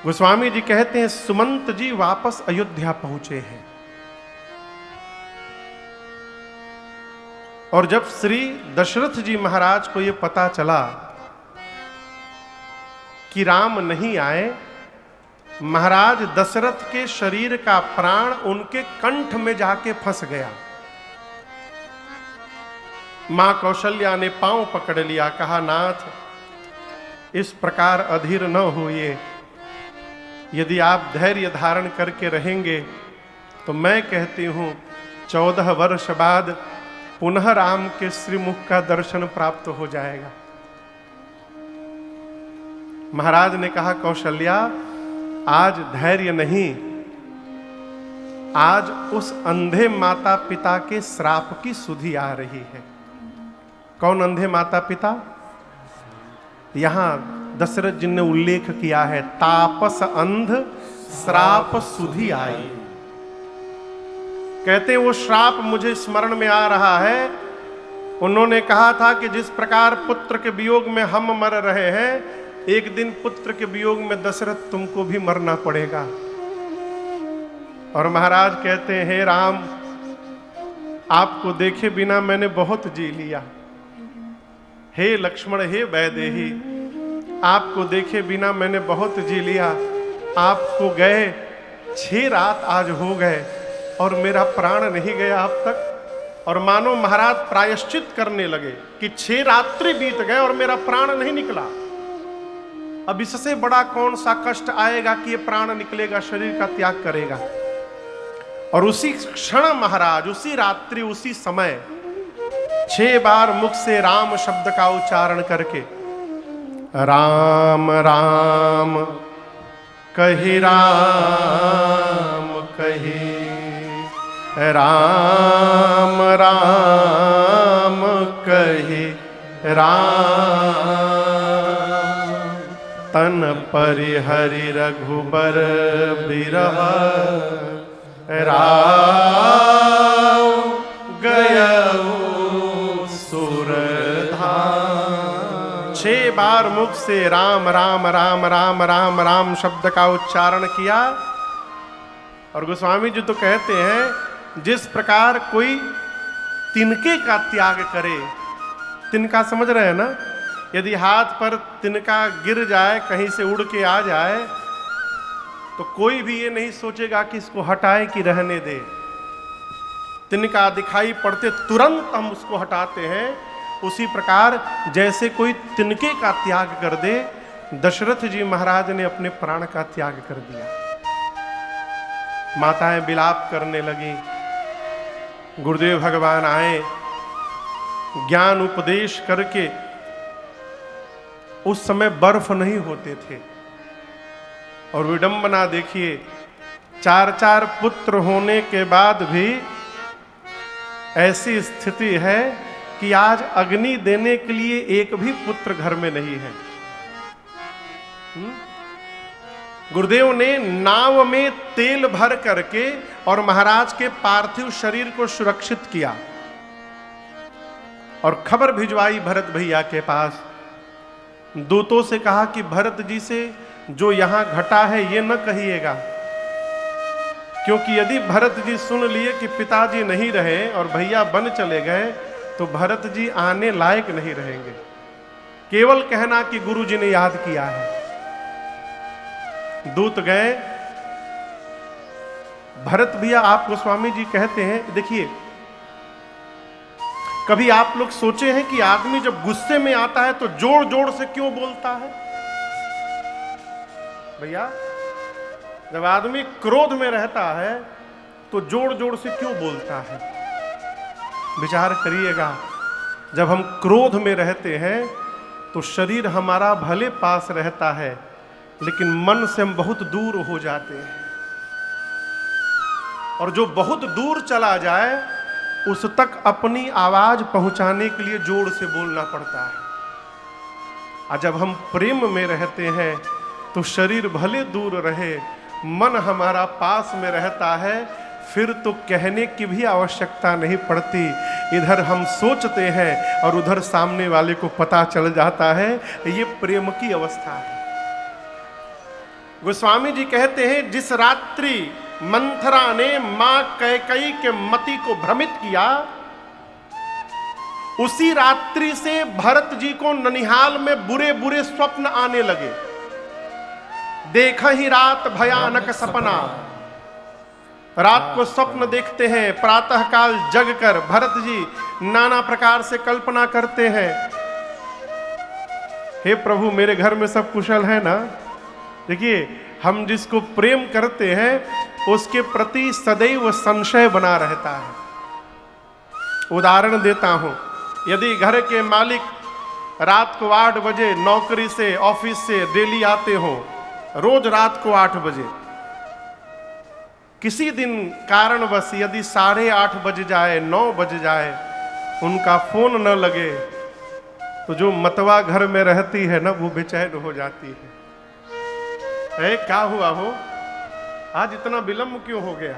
गोस्वामी जी कहते हैं सुमंत जी वापस अयोध्या पहुंचे हैं और जब श्री दशरथ जी महाराज को यह पता चला कि राम नहीं आए, महाराज दशरथ के शरीर का प्राण उनके कंठ में जाके फंस गया। मां कौशल्या ने पांव पकड़ लिया, कहा नाथ इस प्रकार अधीर न होइए, यदि आप धैर्य धारण करके रहेंगे तो मैं कहती हूं 14 वर्ष बाद पुनः राम के श्रीमुख का दर्शन प्राप्त हो जाएगा। महाराज ने कहा कौशल्या आज धैर्य नहीं, आज उस अंधे माता पिता के श्राप की सुधि आ रही है। कौन अंधे माता पिता? यहां दशरथ जी ने उल्लेख किया है, तापस अंध श्राप सुधि आई। कहते हैं वो श्राप मुझे स्मरण में आ रहा है। उन्होंने कहा था कि जिस प्रकार पुत्र के वियोग में हम मर रहे हैं, एक दिन पुत्र के वियोग में दशरथ तुमको भी मरना पड़ेगा। और महाराज कहते हैं हे राम, आपको देखे बिना मैंने बहुत जी लिया। हे लक्ष्मण, हे वैदेही, आपको देखे बिना मैंने बहुत जी लिया। आपको गए 6 रात आज हो गए और मेरा प्राण नहीं गया अब तक। और मानो महाराज प्रायश्चित करने लगे कि 6 रात्रि बीत गए और मेरा प्राण नहीं निकला। अब इससे बड़ा कौन सा कष्ट आएगा कि ये प्राण निकलेगा, शरीर का त्याग करेगा। और उसी क्षण महाराज, उसी रात्रि, उसी समय 6 बार मुख से राम शब्द का उच्चारण करके राम राम कही, राम कही, राम राम कही, राम तन परिहरि रघुबर बिरह, राम गयऊ सुरधाम। 6 बार मुख से राम राम राम राम राम राम शब्द का उच्चारण किया। और गोस्वामी जी तो कहते हैं जिस प्रकार कोई तिनके का त्याग करे, तिनका समझ रहे हैं ना, यदि हाथ पर तिनका गिर जाए, कहीं से उड़ के आ जाए, तो कोई भी ये नहीं सोचेगा कि इसको हटाए कि रहने दे। तिनका दिखाई पड़ते तुरंत हम उसको हटाते हैं। उसी प्रकार जैसे कोई तिनके का त्याग कर दे, दशरथ जी महाराज ने अपने प्राण का त्याग कर दिया। माताएं विलाप करने लगी। गुरुदेव भगवान आए, ज्ञान उपदेश करके। उस समय बर्फ नहीं होते थे। और विडंबना देखिए, 4 पुत्र होने के बाद भी ऐसी स्थिति है कि आज अग्नि देने के लिए एक भी पुत्र घर में नहीं है। गुरुदेव ने नाव में तेल भर करके और महाराज के पार्थिव शरीर को सुरक्षित किया और खबर भिजवाई भरत भैया के पास। दूतों से कहा कि भरत जी से जो यहां घटा है ये न कहिएगा, क्योंकि यदि भरत जी सुन लिए कि पिताजी नहीं रहे और भैया बन चले गए तो भरत जी आने लायक नहीं रहेंगे। केवल कहना कि गुरु जी ने याद किया है। दूत गए। भरत भैया, आप गोस्वामी जी कहते हैं, देखिए कभी आप लोग सोचे हैं कि आदमी जब गुस्से में आता है तो जोर जोर से क्यों बोलता है? भैया, जब आदमी क्रोध में रहता है तो जोर जोर से क्यों बोलता है? विचार करिएगा। जब हम क्रोध में रहते हैं तो शरीर हमारा भले पास रहता है, लेकिन मन से हम बहुत दूर हो जाते हैं। और जो बहुत दूर चला जाए उस तक अपनी आवाज पहुंचाने के लिए जोर से बोलना पड़ता है। और जब हम प्रेम में रहते हैं तो शरीर भले दूर रहे, मन हमारा पास में रहता है, फिर तो कहने की भी आवश्यकता नहीं पड़ती। इधर हम सोचते हैं और उधर सामने वाले को पता चल जाता है। ये प्रेम की अवस्था है। गोस्वामी जी कहते हैं जिस रात्रि मंथरा ने मां कैकेयी के मति को भ्रमित किया, उसी रात्रि से भरत जी को ननिहाल में बुरे बुरे स्वप्न आने लगे। देखा ही रात भयानक सपना, रात को स्वप्न देखते हैं, प्रातः काल जगकर भरत जी नाना प्रकार से कल्पना करते हैं, हे प्रभु मेरे घर में सब कुशल है ना। देखिए, हम जिसको प्रेम करते हैं उसके प्रति सदैव संशय बना रहता है। उदाहरण देता हूं, यदि घर के मालिक रात को 8 बजे नौकरी से ऑफिस से डेली आते हो, रोज रात को 8 बजे, किसी दिन कारणवश यदि 8:30 बज जाए, 9 बज जाए, उनका फोन न लगे तो जो मतवा घर में रहती है ना वो बेचैन हो जाती है। क्या हुआ हो, आज इतना विलंब क्यों हो गया,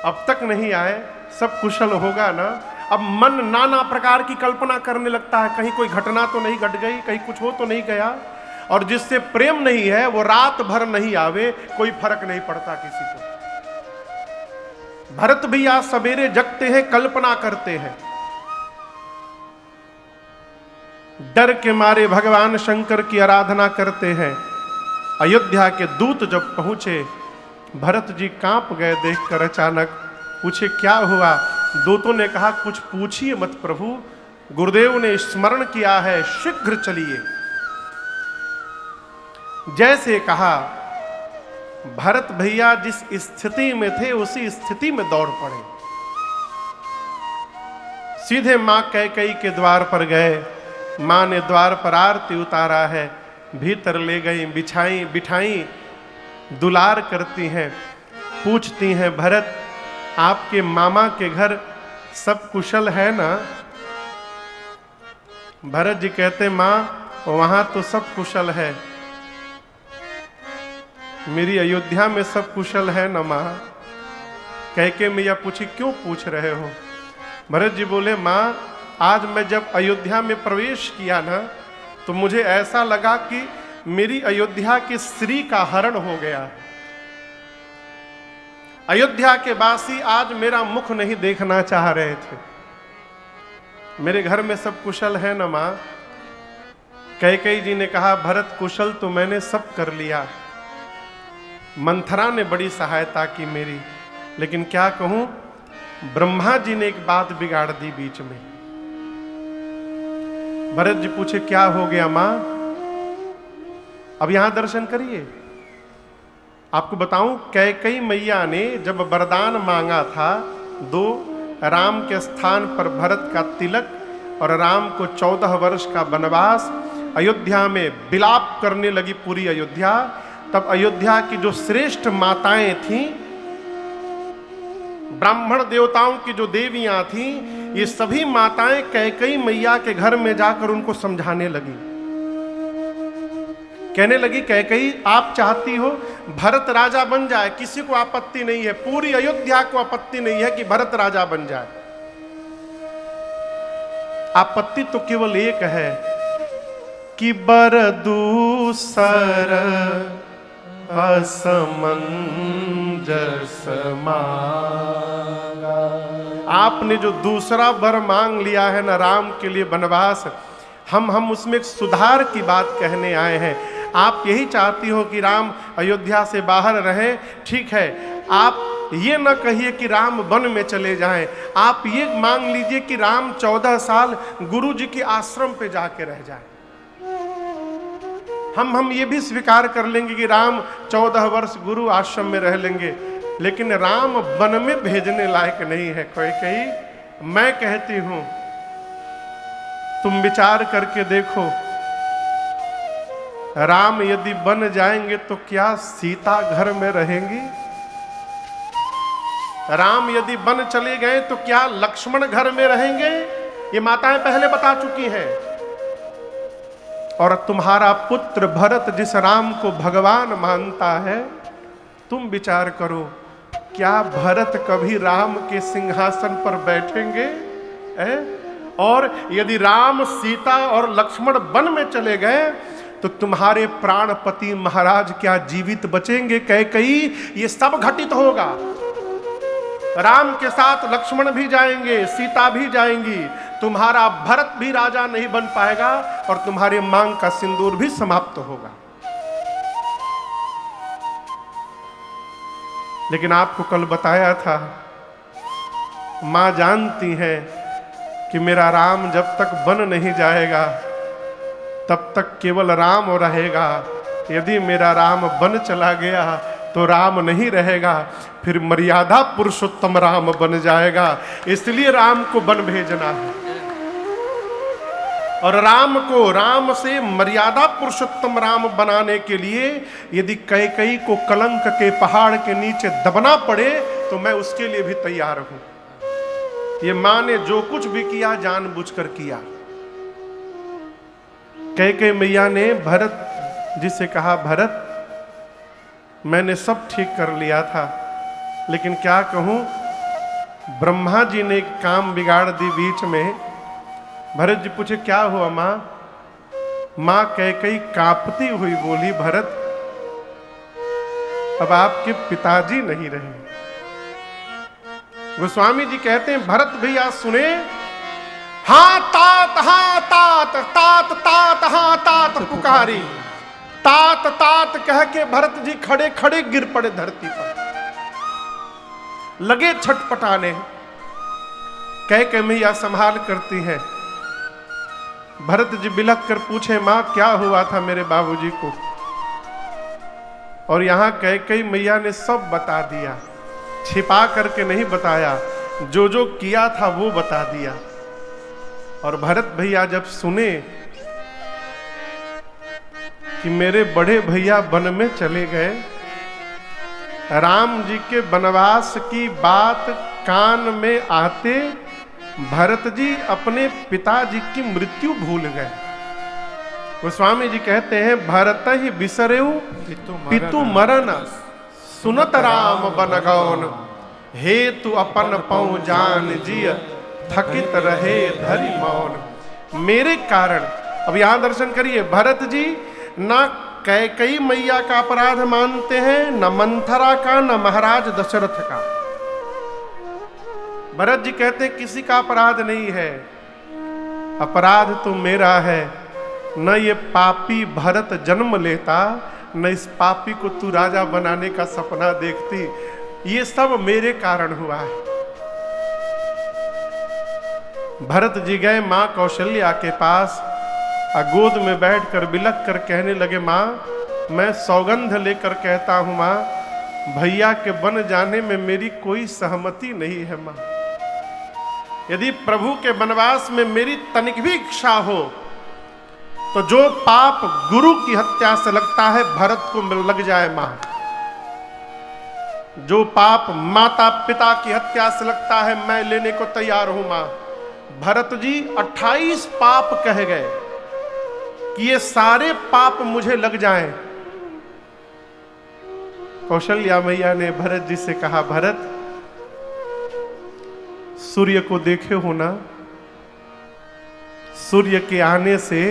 अब तक नहीं आए, सब कुशल होगा ना। अब मन नाना प्रकार की कल्पना करने लगता है, कहीं कोई घटना तो नहीं घट गई, कहीं कुछ हो तो नहीं गया। और जिससे प्रेम नहीं है वो रात भर नहीं आवे, कोई फर्क नहीं पड़ता किसी को। भरत भी आज सवेरे जगते हैं, कल्पना करते हैं, डर के मारे भगवान शंकर की आराधना करते हैं। अयोध्या के दूत जब पहुंचे, भरत जी कांप गए देखकर, अचानक पूछे क्या हुआ। दूतों ने कहा कुछ पूछिए मत प्रभु, गुरुदेव ने स्मरण किया है, शीघ्र चलिए। जैसे कहा, भरत भैया जिस स्थिति में थे उसी स्थिति में दौड़ पड़े, सीधे मां कैकेयी के द्वार पर गए। मां ने द्वार पर आरती उतारा है, भीतर ले गई, बिठाई, दुलार करती हैं, पूछती हैं भरत आपके मामा के घर सब कुशल है ना। भरत जी कहते मां वहां तो सब कुशल है, मेरी अयोध्या में सब कुशल है ना मां। कैकेयी मैया पूछी क्यों पूछ रहे हो। भरत जी बोले मां आज मैं जब अयोध्या में प्रवेश किया ना तो मुझे ऐसा लगा कि मेरी अयोध्या के श्री का हरण हो गया। अयोध्या के वासी आज मेरा मुख नहीं देखना चाह रहे थे। मेरे घर में सब कुशल है ना मां। कैकेयी जी ने कहा भरत कुशल तो मैंने सब कर लिया, मंथरा ने बड़ी सहायता की मेरी, लेकिन क्या कहूं ब्रह्मा जी ने एक बात बिगाड़ दी बीच में। भरत जी पूछे क्या हो गया मां। अब यहां दर्शन करिए, आपको बताऊं कैकेयी मैया ने जब वरदान मांगा था, 2 राम के स्थान पर भरत का तिलक और राम को 14 वर्ष का वनवास, अयोध्या में विलाप करने लगी पूरी अयोध्या। तब अयोध्या की जो श्रेष्ठ माताएं थीं, ब्राह्मण देवताओं की जो देवियां थीं, ये सभी माताएं कैकेयी मैया के घर में जाकर उनको समझाने लगी। कहने लगी कैकेयी आप चाहती हो भरत राजा बन जाए, किसी को आपत्ति नहीं है, पूरी अयोध्या को आपत्ति नहीं है कि भरत राजा बन जाए। आपत्ति तो केवल एक है कि बर दूसर असमंजस मांगा। आपने जो दूसरा वर मांग लिया है ना राम के लिए वनवास, हम उसमें एक सुधार की बात कहने आए हैं। आप यही चाहती हो कि राम अयोध्या से बाहर रहें, ठीक है। आप ये न कहिए कि राम वन में चले जाएं, आप ये मांग लीजिए कि राम 14 साल गुरु जी के आश्रम पे जाके रह जाए। हम ये भी स्वीकार कर लेंगे कि राम 14 वर्ष गुरु आश्रम में रह लेंगे, लेकिन राम वन में भेजने लायक नहीं है। कैकेयी मैं कहती हूं तुम विचार करके देखो, राम यदि बन जाएंगे तो क्या सीता घर में रहेंगी? राम यदि बन चले गए तो क्या लक्ष्मण घर में रहेंगे? ये माताएं पहले बता चुकी हैं। और तुम्हारा पुत्र भरत जिस राम को भगवान मानता है, तुम विचार करो क्या भरत कभी राम के सिंहासन पर बैठेंगे? और यदि राम सीता और लक्ष्मण वन में चले गए तो तुम्हारे प्राणपति महाराज क्या जीवित बचेंगे? कैकेयी, ये सब घटित होगा। राम के साथ लक्ष्मण भी जाएंगे, सीता भी जाएंगी, तुम्हारा भरत भी राजा नहीं बन पाएगा और तुम्हारे मांग का सिंदूर भी समाप्त होगा। लेकिन आपको कल बताया था, मां जानती है कि मेरा राम जब तक बन नहीं जाएगा तब तक केवल राम रहेगा। यदि मेरा राम बन चला गया तो राम नहीं रहेगा, फिर मर्यादा पुरुषोत्तम राम बन जाएगा। इसलिए राम को बन भेजना है। और राम को, राम से मर्यादा पुरुषोत्तम राम बनाने के लिए यदि कैकेयी को कलंक के पहाड़ के नीचे दबना पड़े तो मैं उसके लिए भी तैयार हूं। ये मां ने जो कुछ भी किया जानबूझकर किया। कैकेयी मैया ने भरत जी से कहा, भरत मैंने सब ठीक कर लिया था, लेकिन क्या कहूं, ब्रह्मा जी ने एक काम बिगाड़ दी बीच में। भरत जी पूछे, क्या हुआ मां? मां कैकेयी कांपती हुई बोली, भरत अब आपके पिताजी नहीं रहे। गोस्वामी जी कहते हैं, भरत भैया सुने, हाँ तात, हाँ तात, तात तात, हाँ तात पुकारी। तात तात कह के भरत जी खड़े खड़े गिर पड़े धरती पर, लगे छटपटाने। कैकेयी मैया संभाल करती है। भरत जी बिलख कर पूछे, मां क्या हुआ था मेरे बाबूजी को? और यहां कैकेयी मैया ने सब बता दिया, छिपा करके नहीं बताया, जो जो किया था वो बता दिया। और भरत भैया जब सुने कि मेरे बड़े भैया वन में चले गए, राम जी के वनवास की बात कान में आते भरत जी अपने पिताजी की मृत्यु भूल गए। गोस्वामी जी कहते हैं, भरत ही बिसरेऊ पितु मरन, सुनत राम बन गौन, हेतु अपन पौ जान जिय, थकित रहे धरि मौन। मेरे कारण, अब यहां दर्शन करिए, भरत जी ना कैकेयी मैया का अपराध मानते हैं, न मंथरा का, न महाराज दशरथ का। भरत जी कहते हैं किसी का अपराध नहीं है, अपराध तो मेरा है। न ये पापी भरत जन्म लेता, न इस पापी को तू राजा बनाने का सपना देखती। ये सब मेरे कारण हुआ है। भरत जी गए मां कौशल्या के पास, गोद में बैठकर बिलख कर कहने लगे, मां मैं सौगंध लेकर कहता हूं मां, भैया के बन जाने में मेरी कोई सहमति नहीं है मां। यदि प्रभु के वनवास में मेरी तनिक भी इच्छा हो तो जो पाप गुरु की हत्या से लगता है भरत को लग जाए मां। जो पाप माता पिता की हत्या से लगता है मैं लेने को तैयार हूं मां। भरत जी 28 पाप कह गए कि ये सारे पाप मुझे लग जाएं। कौशल्या मैया ने भरत जी से कहा, भरत सूर्य को देखे हो ना, सूर्य के आने से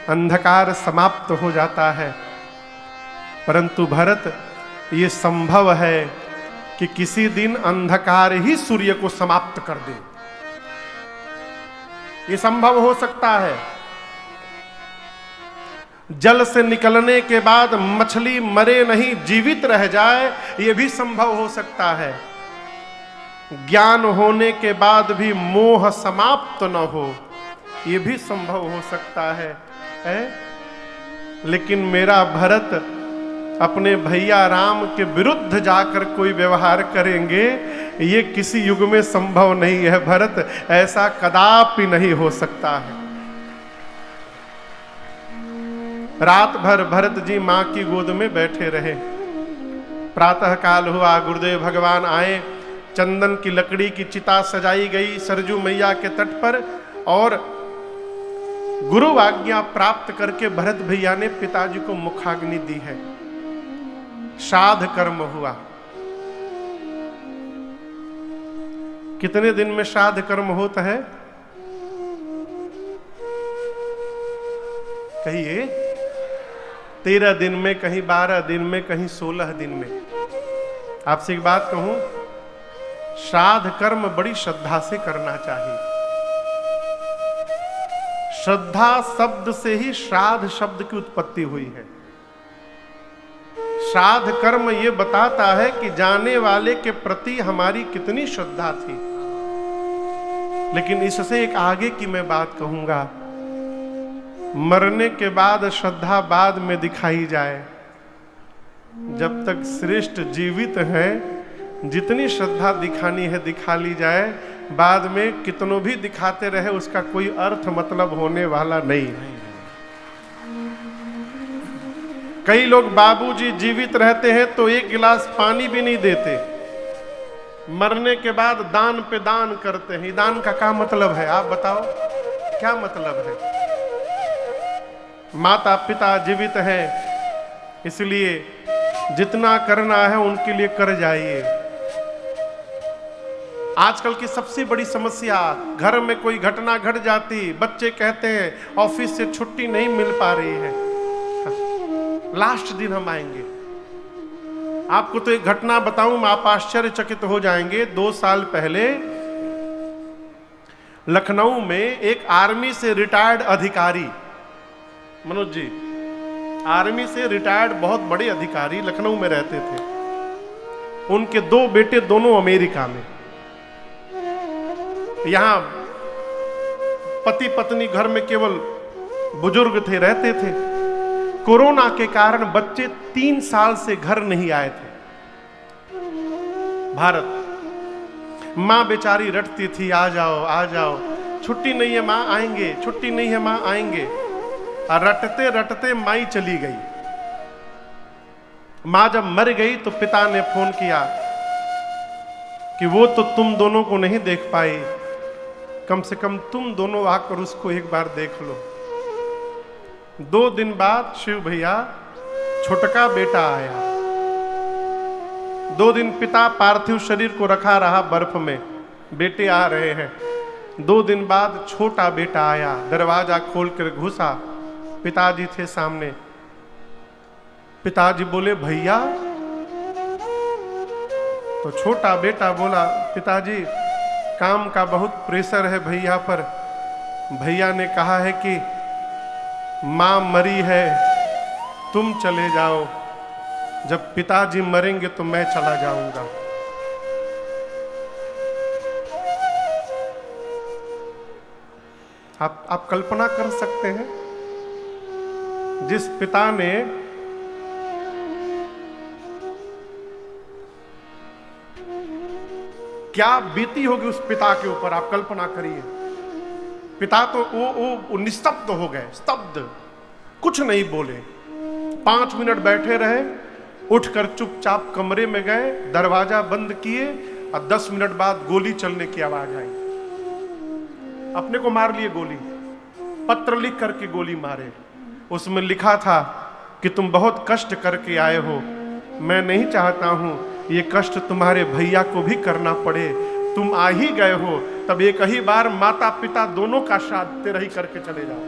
अंधकार समाप्त हो जाता है, परंतु भरत ये संभव है कि किसी दिन अंधकार ही सूर्य को समाप्त कर दे। ये संभव हो सकता है। जल से निकलने के बाद मछली मरे नहीं जीवित रह जाए, यह भी संभव हो सकता है। ज्ञान होने के बाद भी मोह समाप्त न हो, यह भी संभव हो सकता है। लेकिन मेरा भरत अपने भैया राम के विरुद्ध जाकर कोई व्यवहार करेंगे, ये किसी युग में संभव नहीं है। भरत, ऐसा कदापि नहीं हो सकता है। रात भर भरत जी मां की गोद में बैठे रहे। प्रातः काल हुआ, गुरुदेव भगवान आए, चंदन की लकड़ी की चिता सजाई गई सरजू मैया के तट पर, और गुरु आज्ञा प्राप्त करके भरत भैया ने पिताजी को मुखाग्नि दी है। श्राद्ध कर्म हुआ। कितने दिन में श्राद्ध कर्म होता है? कहिए। 13 दिन में, कहीं 12 दिन में, कहीं 16 दिन में। आपसे एक बात कहूं, श्राद्ध कर्म बड़ी श्रद्धा से करना चाहिए। श्रद्धा शब्द से ही श्राद्ध शब्द की उत्पत्ति हुई है। श्राद्ध कर्म ये बताता है कि जाने वाले के प्रति हमारी कितनी श्रद्धा थी। लेकिन इससे एक आगे की मैं बात कहूंगा, मरने के बाद श्रद्धा बाद में दिखाई जाए। जब तक श्रेष्ठ जीवित है, जितनी श्रद्धा दिखानी है दिखा ली जाए, बाद में कितनों भी दिखाते रहे उसका कोई अर्थ मतलब होने वाला नहीं। कई लोग बाबूजी जीवित रहते हैं तो एक गिलास पानी भी नहीं देते, मरने के बाद दान पे दान करते हैं। दान का क्या मतलब है, आप बताओ क्या मतलब है? माता पिता जीवित हैं, इसलिए जितना करना है उनके लिए कर जाइए। आजकल की सबसे बड़ी समस्या, घर में कोई घटना घट जाती, बच्चे कहते हैं ऑफिस से छुट्टी नहीं मिल पा रही है, लास्ट दिन हम आएंगे। आपको तो एक घटना बताऊं, आप आश्चर्यचकित हो जाएंगे। 2 साल पहले लखनऊ में एक आर्मी से रिटायर्ड अधिकारी, मनोज जी, आर्मी से रिटायर्ड बहुत बड़े अधिकारी लखनऊ में रहते थे। उनके 2 बेटे दोनों अमेरिका में। यहां पति पत्नी घर में केवल बुजुर्ग थे, रहते थे। कोरोना के कारण बच्चे 3 साल से घर नहीं आए थे भारत। मां बेचारी रटती थी, आ जाओ आ जाओ, छुट्टी नहीं है मां आएंगे, छुट्टी नहीं है मां आएंगे। और रटते रटते माई चली गई। मां जब मर गई तो पिता ने फोन किया कि वो तो तुम दोनों को नहीं देख पाई, कम से कम तुम दोनों आकर उसको एक बार देख लो। 2 दिन बाद शिव भैया छोटका बेटा आया। 2 दिन पिता पार्थिव शरीर को रखा रहा बर्फ में, बेटे आ रहे हैं। 2 दिन बाद छोटा बेटा आया, दरवाजा खोलकर घुसा, पिताजी थे सामने। पिताजी बोले भैया, तो छोटा बेटा बोला पिताजी काम का बहुत प्रेशर है भैया पर। भैया ने कहा है कि मां मरी है, तुम चले जाओ, जब पिताजी मरेंगे तो मैं चला जाऊंगा। आप कल्पना कर सकते हैं, जिस पिता ने क्या बीती होगी उस पिता के ऊपर, आप कल्पना करिए। पिता तो वो निस्तब्ध हो गए, स्तब्ध, कुछ नहीं बोले। 5 मिनट बैठे रहे, उठकर चुपचाप कमरे में गए, दरवाजा बंद किए और 10 मिनट बाद गोली चलने की आवाज आई। अपने को मार लिए गोली, पत्र लिख करके गोली मारे। उसमें लिखा था कि तुम बहुत कष्ट करके आए हो, मैं नहीं चाहता हूं ये कष्ट तुम्हारे भैया को भी करना पड़े। तुम आ ही गए हो, तब एक ही बार माता पिता दोनों का श्राद्ध तेरा ही करके चले जाओ।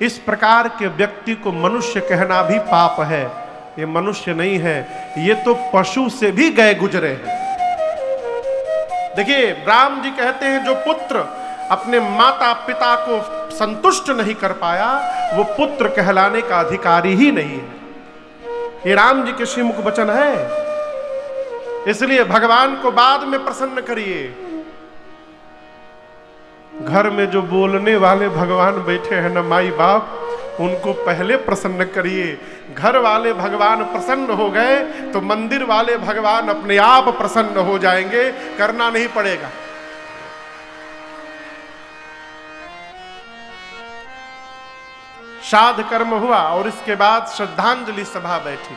इस प्रकार के व्यक्ति को मनुष्य कहना भी पाप है। ये मनुष्य नहीं है, ये तो पशु से भी गए गुजरे हैं। देखिए, राम जी कहते हैं जो पुत्र अपने माता पिता को संतुष्ट नहीं कर पाया, वो पुत्र कहलाने का अधिकारी ही नहीं है। ये राम जी के श्रीमुख वचन है। इसलिए भगवान को बाद में प्रसन्न करिए। घर में जो बोलने वाले भगवान बैठे हैं ना माई बाप, उनको पहले प्रसन्न करिए। घर वाले भगवान प्रसन्न हो गए तो मंदिर वाले भगवान अपने आप प्रसन्न हो जाएंगे, करना नहीं पड़ेगा। श्राद्ध कर्म हुआ और इसके बाद श्रद्धांजलि सभा बैठी।